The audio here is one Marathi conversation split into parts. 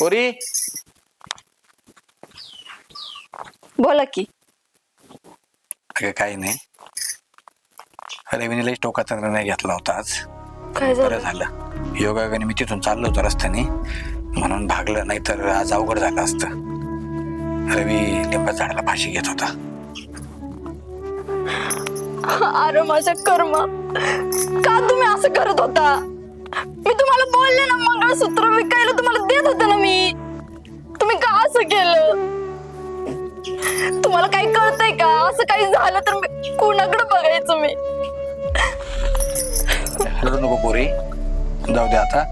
पोरी बोला की. अगं काही नाही. रवीने लई टोकाचा निर्णय घेतला होता आज. काय बरं झालं? झालं योगायोगाने मी तिथून चाललो होतो रस्त्याने म्हणून भागलं, नाही तर आज अवघड झालं असतं. रवी लिंबाच्या झाडाला फाशी घेत होता. अरे माझ्या कर्म, का तुम्ही असं करत होता? मी तुम्हाला बोलले ना, मंगळसूत्र विकायला तुम्हाला देत होते ना मी. तुम्ही का असं केलं? तुम्हाला काही कळतंय का? असं काही झालं तर मी कुणाकडे बघायचं? मी रडू नको पोरी, जाऊ दे आता.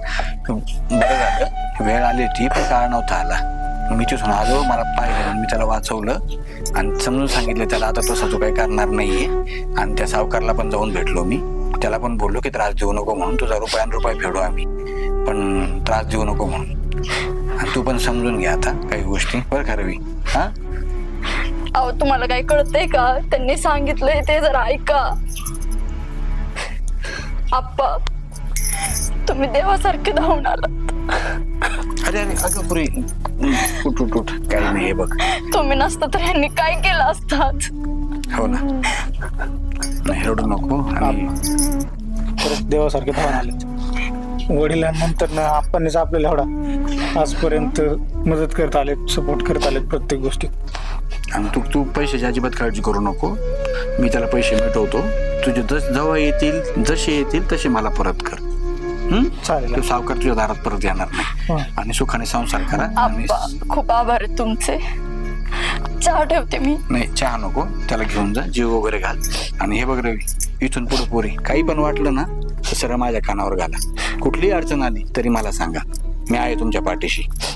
बरं झालं वेळ आली होती पण काळ नव्हता आला. मी तिथून आलो, मला पाहिलं, मी त्याला वाचवलं आणि समजून सांगितलं त्याला आता तसं तो काही करणार नाहीये. आणि त्या सावकारला पण जाऊन भेटलो मी, त्याला पण बोललो की त्रास देऊ नको म्हणून, तुझा रुपये फेडू आम्ही, पण त्रास देऊ नको म्हणून. आणि तू पण समजून घे आता काही गोष्टी, बरं का रवी? हा अहो तुम्हाला काही कळतंय का? त्यांनी सांगितलंय ते जरा ऐका. आप्पा, तुम्ही देवासारखे धावून आलात. अरे अरे अगं पुरी उठ काही नाही हे बघ. तुम्ही नसता तर ह्यांनी काय केलं असतात? हो ना, नाही रडू नको. आणि परत देवासारखे धावून आले. वडिलांनंतर ना आपणच आपल्याला एवढा आजपर्यंत मदत करत आले, सपोर्ट करत आले प्रत्येक गोष्टी. आणि तू पैशाची अजिबात काळजी करू नको, मी त्याला पैसे मिटवतो. तुझे जेव्हा येतील, जसे येतील तसे मला परत कर. चालेल. तो सावकार तुझ्या दारात परत येणार नाही. आणि सुखाने संसार करा. आणि आप्पा खूप आभार आहे तुमचे. चहा ठेवते मी. नाही चहा नको, त्याला घेऊन जा, जीव वगैरे घाल. आणि हे बघ रवी, इथून पुढे पोरी काही पण वाटलं ना तर सरळ माझ्या कानावर घाला. कुठलीही अडचण आली तरी मला सांगा, मी आहे तुमच्या पाठीशी.